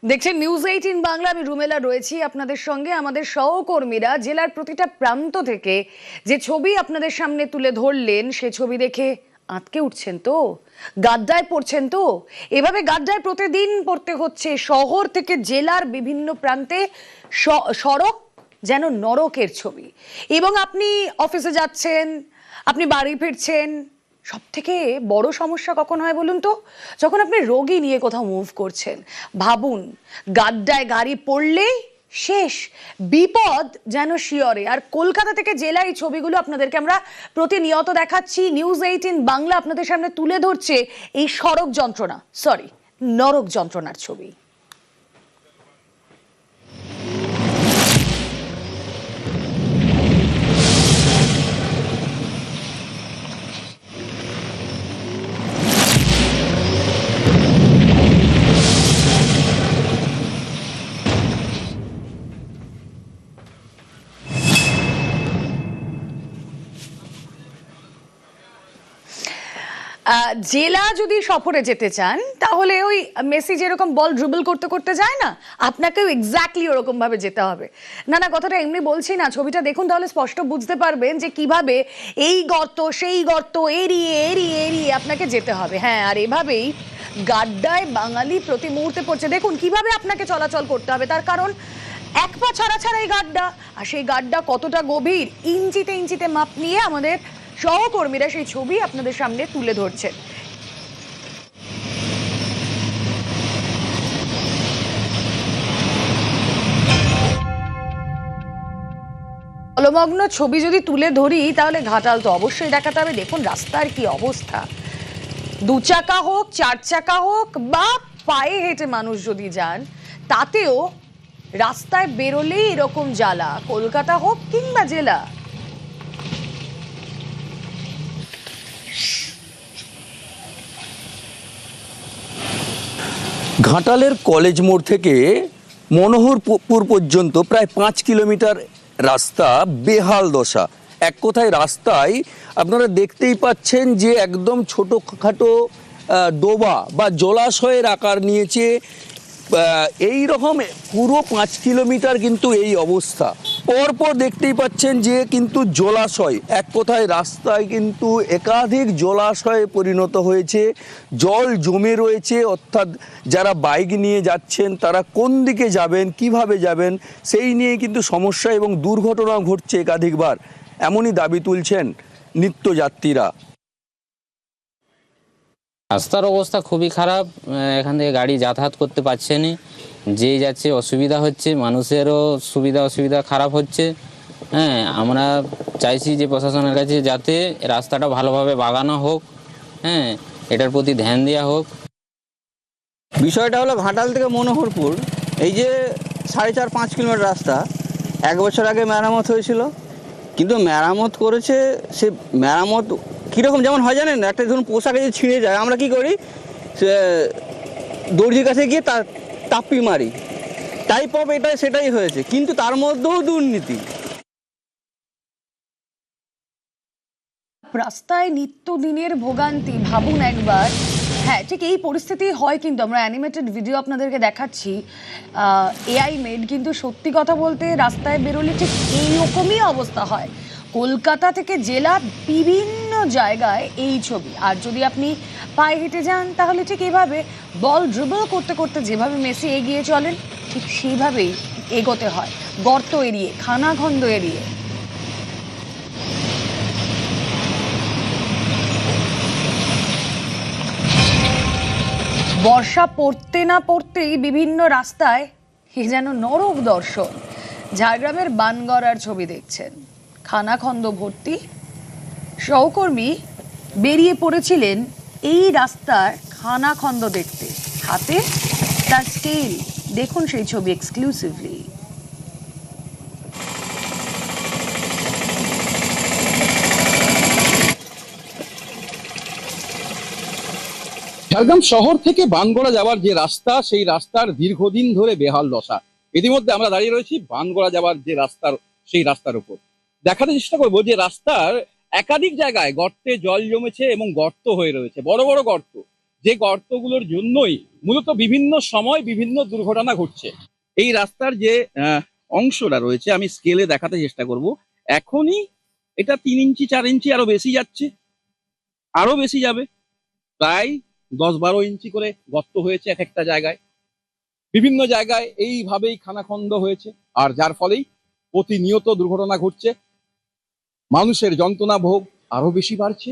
দেখছেন নিউজ 18 বাংলা। আমি রুমেলা রয়েছি আপনাদের সঙ্গে। আমাদের সহকর্মীরা জেলার প্রতিটা প্রান্ত থেকে যে ছবি আপনাদের সামনে তুলে ধরলেন, সে ছবি দেখে আঁতকে উঠছেন তো, গাড্ডায় পড়ছেন তো। এভাবে গাড্ডায় প্রতিদিন পড়তে হচ্ছে শহর থেকে জেলার বিভিন্ন প্রান্তে। সড়ক যেন নরকের ছবি। এবং আপনি অফিসে যাচ্ছেন, আপনি বাড়ি ফিরছেন। সব থেকে বড় সমস্যা কখন হয় বলুন তো? যখন আপনি রোগী নিয়ে কোথাও মুভ করছেন। ভাবুন, গাড্ডায় গাড়ি পড়লেই শেষ, বিপদ যেন শিয়রে। আর কলকাতা থেকে জেলা এই ছবিগুলো আপনাদেরকে আমরা প্রতিনিয়ত দেখাচ্ছি। নিউজ 18 বাংলা আপনাদের সামনে তুলে ধরছে এই সড়ক যন্ত্রণা, নরক যন্ত্রণার ছবি। জেলা যদি সফরে যেতে চান, তাহলে ওই মেসি যেরকম বল ড্রিবল করতে করতে যায় না, আপনাকেও এক্স্যাক্টলি ওরকম ভাবে যেতে হবে। না, কথাটা এমনি বলছি না, ছবিটা দেখুন তাহলে স্পষ্ট বুঝতে পারবেন যে কিভাবে এই গর্ত সেই গর্ত এড়িয়ে এড়িয়ে এড়িয়ে আপনাকে যেতে হবে। হ্যাঁ, আর এভাবেই গাড্ডায় বাঙালি প্রতি মুহূর্তে পড়ছে। দেখুন কিভাবে আপনাকে চলাচল করতে হবে, তার কারণ এক পা ছাড়া ছাড়া এই গাড্ডা। আর সেই গাড্ডা কতটা গভীর, ইঞ্চিতে ইঞ্চিতে মাপ নিয়ে আমাদের সহকর্মীরা সেই ছবি আপনাদের সামনে তুলে ধরছেন। জলমগ্ন ছবি যদি তুলে ধরি, তাহলে ঘাটাল তো অবশ্যই দেখাতে হবে। দেখুন রাস্তার কি অবস্থা। 2 চাকা হোক, 4 চাকা হোক, বা পায়ে হেঁটে মানুষ যদি যান, তাতেও রাস্তায় বেরোলেই এরকম জ্বালা, কলকাতা হোক কিংবা জেলা। ঘাটালের কলেজ মোড় থেকে মনোহরপুর পর্যন্ত প্রায় 5 কিলোমিটার রাস্তা বেহাল দশা। এক কথায় রাস্তায় আপনারা দেখতেই পাচ্ছেন যে একদম ছোটোখাটো ডোবা বা জলাশয়ের আকার নিয়েছে। এই রকম পুরো 5 কিলোমিটার কিন্তু এই অবস্থা। পরপর দেখতেই পাচ্ছেন যে কিন্তু জলাশয়, এক কথায় রাস্তায় কিন্তু একাধিক জলাশয়ে পরিণত হয়েছে, জল জমে রয়েছে। অর্থাৎ যারা বাইক নিয়ে যাচ্ছেন তারা কোন দিকে যাবেন, কিভাবে যাবেন, সেই নিয়ে কিন্তু সমস্যা এবং দুর্ঘটনা ঘটছে একাধিকবার, এমনই দাবি তুলছেন নিত্যযাত্রীরা। রাস্তার অবস্থা খুবই খারাপ, এখান থেকে গাড়ি যাতায়াত করতে পারছে না, যে যাচ্ছে অসুবিধা হচ্ছে, মানুষেরও সুবিধা অসুবিধা খারাপ হচ্ছে। হ্যাঁ, আমরা চাইছি যে প্রশাসনের কাছে যাতে রাস্তাটা ভালোভাবে বাগানো হোক, হ্যাঁ, এটার প্রতি ধ্যান দেওয়া হোক। বিষয়টা হলো ঘাটাল থেকে মনোহরপুর, এই যে 4.5-5 কিলোমিটার রাস্তা 1 বছর আগে মেরামত হয়েছিল, কিন্তু মেরামত করেছে সে মেরামত কীরকম যেমন হয় জানেন, একটা ধরুন পোশাকে যে ছিঁড়ে যায়, আমরা কি করি, সে দর্জির কাছে গিয়ে তার টাপ্পি মারি, টাইপ অফ এটাই সেটাই হয়েছে, কিন্তু তার মধ্যেও দুর্নীতি। রাস্তায় নিত্যদিনের ভোগান্তি ভাবুন একবার। হ্যাঁ, ঠিক এই পরিস্থিতি হয়, কিন্তু আমরা অ্যানিমেটেড ভিডিও আপনাদেরকে দেখাচ্ছি, এআই মেড, কিন্তু সত্যি কথা বলতে রাস্তায় বেরোলে ঠিক এইরকমই অবস্থা হয়। কলকাতা থেকে জেলা বিভিন্ন জায়গায় এই ছবি। আর যদি আপনি পায়ে হেঁটে যান, তাহলে ঠিক এইভাবে বল ড্রিবল করতে করতে যেভাবে মেসি এগিয়ে চলেন, ঠিক সেইভাবেই এগোতে হয়, গর্ত এড়িয়ে, খানাখন্দ এড়িয়ে। বর্ষা পড়তে না পড়তেই বিভিন্ন রাস্তায় এ যেন নরক দর্শন। ঝাড়গ্রামের বানগড়ার ছবি দেখছেন, খানাখন্দ ভর্তি। সহকর্মী বেরিয়ে পড়েছিলেন এই রাস্তার খানাখন্দ দেখতে, হাতে তার স্কেল। দেখুন সেই ছবি এক্সক্লুসিভলি। ঝাড়গ্রাম শহর থেকে বানগড়া যাওয়ার যে রাস্তা, সেই রাস্তার দীর্ঘদিন ধরে বেহাল দশা। ইতিমধ্যে আমরা দাঁড়িয়ে রয়েছি বানগড়া যাওয়ার যে রাস্তার, সেই রাস্তার উপর। দেখাতে চেষ্টা করবো যে রাস্তার একাধিক জায়গায় গর্তে জল জমেছে এবং গর্ত হয়ে রয়েছে, বড় বড় গর্ত, যে গর্তগুলোর জন্যই মূলত বিভিন্ন সময় বিভিন্ন দুর্ঘটনা ঘটছে। এই রাস্তার যে অংশটা রয়েছে, আমি স্কেলে দেখাতে চেষ্টা করব। এখনই এটা 3 ইঞ্চি 4 ইঞ্চি আরো বেশি যাচ্ছে, আরো বেশি যাবে। প্রায় 10-12 ইঞ্চি করে গর্ত হয়েছে এক একটা জায়গায়, বিভিন্ন জায়গায় এইভাবেই খানাখন্দ হয়েছে। আর যার ফলেই প্রতিনিয়ত দুর্ঘটনা ঘটছে, মানুষের যন্ত্রণা ভোগ আরো বেশি বাড়ছে।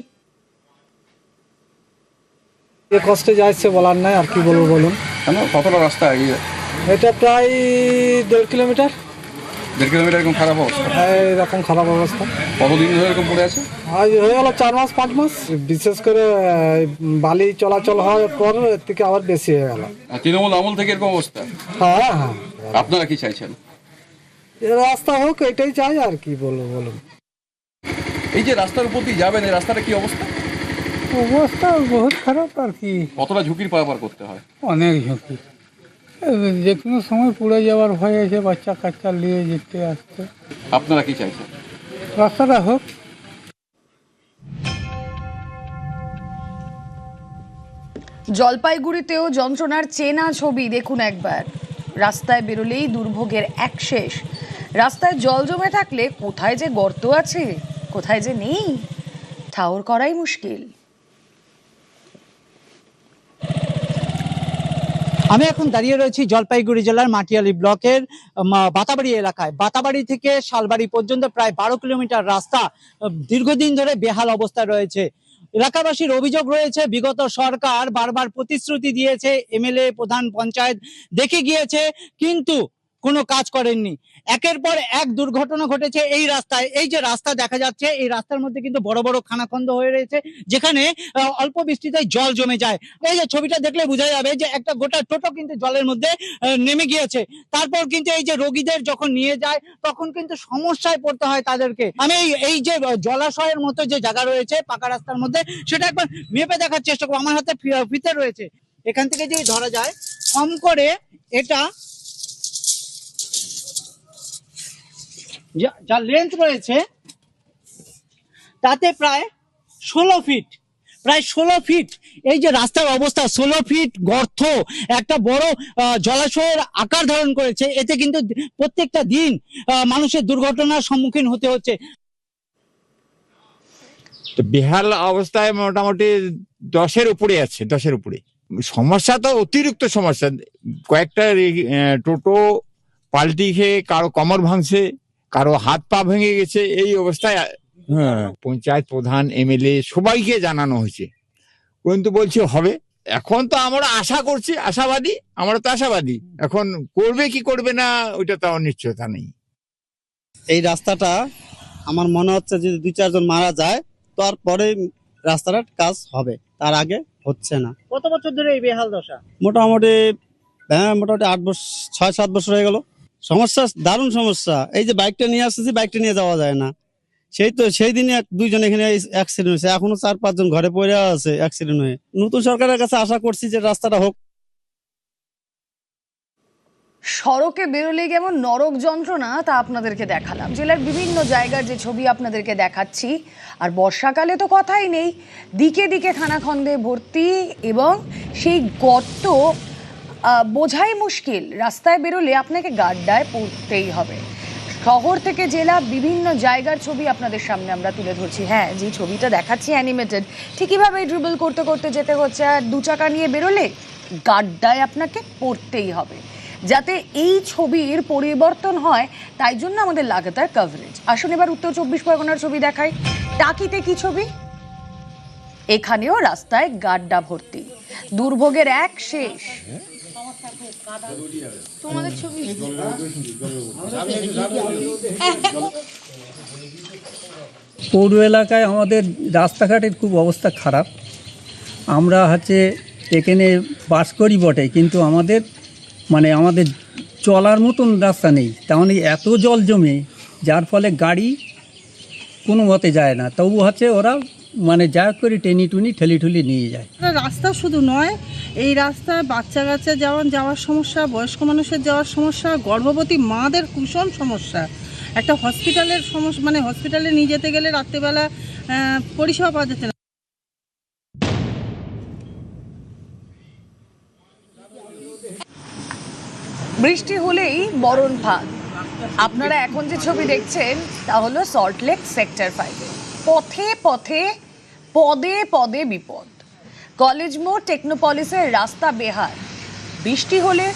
যে কষ্টে যাচ্ছে বলার নাই, আর কি বলবো বলুন। কেন, কতটা রাস্তা এটা প্রায় 1.5 কিলোমিটার। 1.5 কিলোমিটার এরকম খারাপ অবস্থা? এরকম খারাপ অবস্থা কতদিন ধরে এরকম পড়ে আছে? আজ হয়ে গেল 4 মাস 5 মাস। বিশেষ করে বালি চলাচল হওয়ার পর এর থেকে আবার বেশি হয়ে গেল। তৃণমূল আমল থেকে এরকম অবস্থা? হ্যাঁ হ্যাঁ। আপনারা কি চাইছেন? এ রাস্তা হোক, এটাই চাই, আর কি বলবো বলুন। এই যে রাস্তার উপর দিয়ে যাবেন, এই রাস্তাটা কি অবস্থা? অবস্থা বহুত খারাপ আর কি, কতটা ঝুঁকির পারাপার করতে হয়? অনেক ঝুঁকি। যে কোনো সময় পড়ে যাওয়ার ভয় আছে, বাচ্চা কাচ্চা নিয়ে যেতে আসতে। আপনারা কি চাইছেন? রাস্তাটা হোক। জলপাইগুড়িতেও যন্ত্রণার চেনা ছবি দেখুন একবার। রাস্তায় বেরোলেই দুর্ভোগের এক শেষ। রাস্তায় জল জমে থাকলে কোথায় যে গর্ত আছে, কোথায় যে নেই, ঠাউর করাই মুশকিল। আমি এখন দাঁড়িয়ে রয়েছি জলপাইগুড়ি জেলার মাটিয়ালি ব্লকের বাতাবাড়ি এলাকায়। বাতাবাড়ি থেকে শালবাড়ি পর্যন্ত প্রায় 12 কিলোমিটার রাস্তা দীর্ঘদিন ধরে বেহাল অবস্থায় রয়েছে। এলাকাবাসীর অভিযোগ রয়েছে, বিগত সরকার বারবার প্রতিশ্রুতি দিয়েছে, এমএলএ প্রধান পঞ্চায়েত দেখে গিয়েছে, কিন্তু কোনো কাজ করেননি। একের পর এক দুর্ঘটনা ঘটেছে এই রাস্তায়। এই যে রাস্তা দেখা যাচ্ছে, এই রাস্তার মধ্যে কিন্তু বড় বড় খানাখন্দ হয়ে রয়েছে, যেখানে অল্প বৃষ্টিতে জল জমে যায়। এই যে ছবিটা দেখলে বোঝা যাবে যে একটা গোটা টোটো কিন্তু জলের মধ্যে নেমে গিয়েছে। তারপর কিন্তু এই যে রোগীদের যখন নিয়ে যায়, তখন কিন্তু সমস্যায় পড়তে হয় তাদেরকে। আমি এই যে জলাশয়ের মতো যে জায়গা রয়েছে পাকা রাস্তার মধ্যে, সেটা একবার মেপে দেখার চেষ্টা করবো। আমার হাতে ফিতে রয়েছে, এখান থেকে যদি ধরা যায় কম করে, এটা যা লেন্থ রয়েছে তাতে প্রায় 16 ফিট। প্রায় 16 ফিট এই যে রাস্তার অবস্থা, 16 ফিট গর্ত একটা বড় জলাশয়ের আকার ধারণ করেছে। এতে কিন্তু প্রত্যেকটা দিন মানুষের দুর্ঘটনার সম্মুখীন হতে হচ্ছে। তো বেহাল অবস্থায় মোটামুটি 10-এর উপরে আছে, 10-এর উপরে। সমস্যা তো অতিরিক্ত সমস্যা। কয়েকটা টোটো পাল্টি খেয়ে কারো কোমর ভাঙছে, কারো হাত পা ভেঙে গেছে, এই অবস্থায়। হ্যাঁ, পঞ্চায়েত প্রধান, এমএলএ সবাইকে জানানো হয়েছে, কিন্তু বলছি হবে। এখন তো আমরা আশা করছি, আশাবাদী, আমরা তো আশাবাদী। এখন করবে কি করবে না ওইটা তো অনিশ্চয়তা নেই। এই রাস্তাটা আমার মনে হচ্ছে যদি 2-4 জন মারা যায় তারপরে রাস্তাটার কাজ হবে, তার আগে হচ্ছে না। কত বছর ধরে এই বেহাল দশা? মোটামুটি 6-7 বছর হয়ে গেল। সমস্যা, দারুণ সমস্যা। এই যে বাইকটা নিয়ে আসতেছি, বাইকটা নিয়ে যাওয়া যায় না। সেই দিনে 2 জন এখানে অ্যাক্সিডেন্ট হয়েছে, এখনো 4-5 জন ঘরে পড়ে আছে অ্যাক্সিডেন্ট হয়ে। নতুন সরকারের কাছে আশা করছি যে রাস্তাটা হোক। সড়কে বেরোলে কেমন নরক যন্ত্রণা তা আপনাদেরকে দেখালাম। জেলার বিভিন্ন জায়গার যে ছবি আপনাদেরকে দেখাচ্ছি। আর বর্ষাকালে তো কথাই নেই, দিকে দিকে খানাখন্দে ভর্তি, এবং সেই গর্ত বোঝাই মুশকিল। রাস্তায় বেরোলে আপনাকে গাড্ডায় পড়তেই হবে। শহর থেকে জেলা বিভিন্ন জায়গার ছবি আপনাদের সামনে আমরা তুলে ধরছি। হ্যাঁ, যে ছবিটা দেখাচ্ছি অ্যানিমেটেড, ঠিক এভাবে ড্রিবল করতে করতে যেতে হচ্ছে। আর 2 চাকা নিয়ে বেরোলে গাড্ডায় আপনাকে পড়তেই হবে। যাতে এই ছবির পরিবর্তন হয়, তাই জন্য আমাদের লাগাতার কভারেজ। আসুন এবার উত্তর 24 পরগনার ছবি দেখাই। টাকিতে কি ছবি? এখানেও রাস্তায় গাড্ডা ভর্তি, দুর্ভোগের এক শেষ। পৌর এলাকায় আমাদের রাস্তাঘাটের খুব অবস্থা খারাপ। আমরা এখানে বাস করি বটে, কিন্তু আমাদের চলার মতন রাস্তা নেই। তেমন এত জল জমে, যার ফলে গাড়ি কোনো মতে যায় না। তবু ওরা যা করে টেনি টুনি ঠেলি ঠুলি নিয়ে যায়। রাস্তা শুধু নয়, এই রাস্তায় বাচ্চা কাচ্চা যাওয়ার সমস্যা, বয়স্ক মানুষের যাওয়ার সমস্যা, গর্ভবতী মাদের ভীষণ সমস্যা। একটা হসপিটালের সমস্যা, হসপিটালে নিয়ে যেতে গেলে রাত্রেবেলা পরিষেবা পাওয়া যাচ্ছে না। বৃষ্টি হলেই মরণ ফাঁদ। আপনারা এখন যে ছবি দেখছেন তা হলো সল্টলেক সেক্টর 5। পথে পথে পদে পদে বিপদ। কলেজ মোড় টেকনোপলিসের রাস্তা বেহাল। বৃষ্টি হলে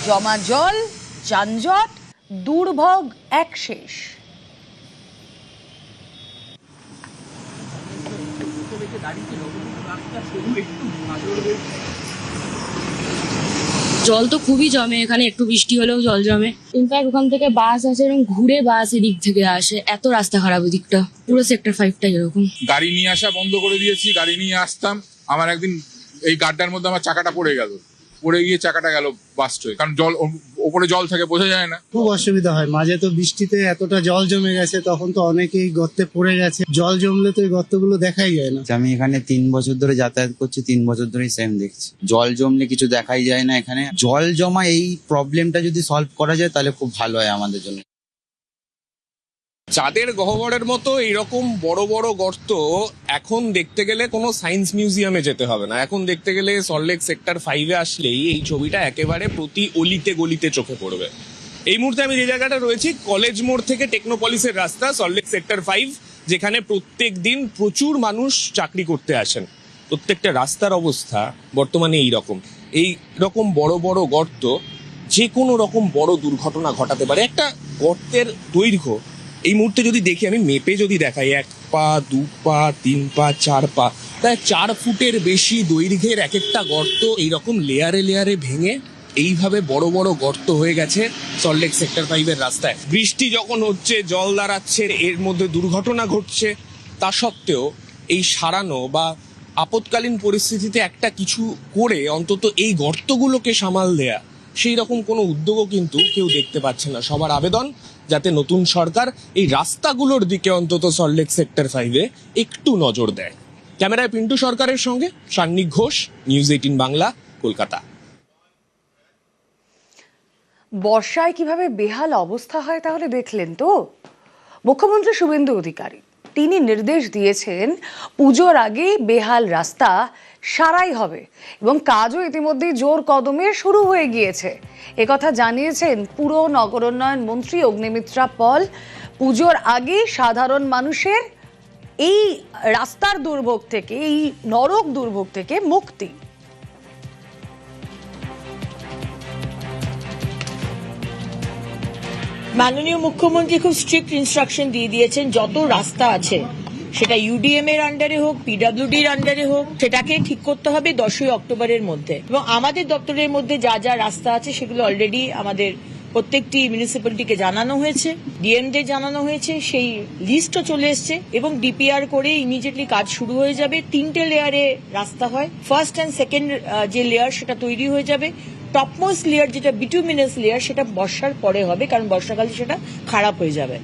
জমা জল, যানজট, দুর্ভোগ এক শেষ। জল তো খুবই জমে এখানে, একটু বৃষ্টি হলেও জল জমে। ইনফ্যাক্ট ওখান থেকে বাস আসে এবং ঘুরে বাস এদিক থেকে আসে, এত রাস্তা খারাপ ওদিকটা। পুরো সেক্টর 5টা এরকম। গাড়ি নিয়ে আসা বন্ধ করে দিয়েছি, গাড়ি নিয়ে আসতাম, আমার একদিন এই গাড্ডার মধ্যে আমার চাকাটা পড়ে গেল, পড়ে গিয়ে চাকাটা গেল বাস্ট হয়ে, কারণ জল ওপরে জল থাকে, বোঝা যায় না। খুব অসুবিধা হয়, মাঝে তো বৃষ্টিতে এতটা জল জমে গেছে, তখন তো অনেকেই গর্তে পড়ে গেছে। জল জমলে তো এই গর্তগুলো দেখাই যায় না। আমি এখানে 3 বছর ধরে যাতায়াত করছি, 3 বছর ধরেই সেম দেখছি, জল জমলে কিছু দেখাই যায় না। এখানে জল জমা এই প্রবলেমটা যদি সলভ করা যায় তাহলে খুব ভালো হয় আমাদের জন্য। চাঁদের গহ্বরের মতো এইরকম বড় বড় গর্ত এখন দেখতে গেলে কোনো সায়েন্স মিউজিয়ামে যেতে হবে না, এখন দেখতে গেলে সল্টলেক সেক্টর 5-এ আসলেই এই ছবিটা একেবারে প্রতি অলিতে গলিতে চোখে পড়বে। এই মুহূর্তে আমি যে জায়গাটা রয়েছি, কলেজ মোড় থেকে টেকনোপলিসের রাস্তা, সল্টলেক সেক্টর 5, যেখানে প্রত্যেক দিন প্রচুর মানুষ চাকরি করতে আসেন। প্রত্যেকটা রাস্তার অবস্থা বর্তমানে এই রকম বড় বড় গর্ত যে কোনো রকম বড় দুর্ঘটনা ঘটাতে পারে। একটা গর্তের দৈর্ঘ্য এই মুহূর্তে যদি দেখি, আমি মেপে যদি দেখাই, 1 পা 2 পা 3 পা 4 পা, প্রায় 4 ফুটের বেশি দৈর্ঘ্যের এক একটা গর্ত এইরকম লেয়ারে লেয়ারে ভেঙে এইভাবে বড় বড় গর্ত হয়ে গেছে সল্টলেক সেক্টর 5-এর রাস্তায়। বৃষ্টি যখন হচ্ছে, জল দাঁড়াচ্ছে, এর মধ্যে দুর্ঘটনা ঘটছে, তা সত্ত্বেও এই সারানো বা আপৎকালীন পরিস্থিতিতে একটা কিছু করে অন্তত এই গর্তগুলোকে সামাল দেয়া, সেই রকম কোনো উদ্যোগও কিন্তু কেউ দেখতে পাচ্ছে না। সবার আবেদন যাতে নতুন সরকার এই রাস্তাগুলোর দিকে অন্তত সল্টলেক সেক্টর 5-এ একটু নজর দেয়। ক্যামেরায় পিন্টু সরকারের সঙ্গে সান্নিক ঘোষ, নিউজ 18 বাংলা, কলকাতা। বর্ষায় কিভাবে বেহাল অবস্থা হয় তাহলে দেখলেন তো। মুখ্যমন্ত্রী শুভেন্দু অধিকারী তিনি নির্দেশ দিয়েছেন পুজোর আগে বেহাল রাস্তা সারাই হবে এবং কাজও ইতিমধ্যে জোর কদমে শুরু হয়ে গিয়েছে। একথা জানিয়েছেন পুর নগরোন্নয়ন মন্ত্রী অগ্নিমিত্রা পল। পুজোর আগে সাধারণ মানুষের এই রাস্তার দুর্ভোগ থেকে, এই নরক দুর্ভোগ থেকে মুক্তি। মাননীয় মুখ্যমন্ত্রী খুব স্ট্রিক্ট ইনস্ট্রাকশন দিয়ে দিয়েছেন, যত রাস্তা আছে সেটা ইউডিএম এর আন্ডারে হোক, পিডব্লিউডির আন্ডারে হোক, সেটাকে ঠিক করতে হবে 10ই অক্টোবরের মধ্যে। এবং আমাদের দপ্তরের মধ্যে যা যা রাস্তা আছে সেগুলো অলরেডি আমাদের প্রত্যেকটি মিউনিসিপ্যালিটিকে জানানো হয়েছে, ডিএমদের জানানো হয়েছে, সেই লিস্টও চলে এসছে এবং ডিপিআর করে ইমিডিয়েটলি কাজ শুরু হয়ে যাবে। 3টে লেয়ারে রাস্তা হয়, ফার্স্ট অ্যান্ড সেকেন্ড যে লেয়ার সেটা তৈরি হয়ে যাবে। টপমোস্ট লেয়ার যেটা বিটুমিনাস লেয়ার সেটা বর্ষার পরে হবে, কারণ বর্ষাকালে সেটা খারাপ হয়ে যাবে।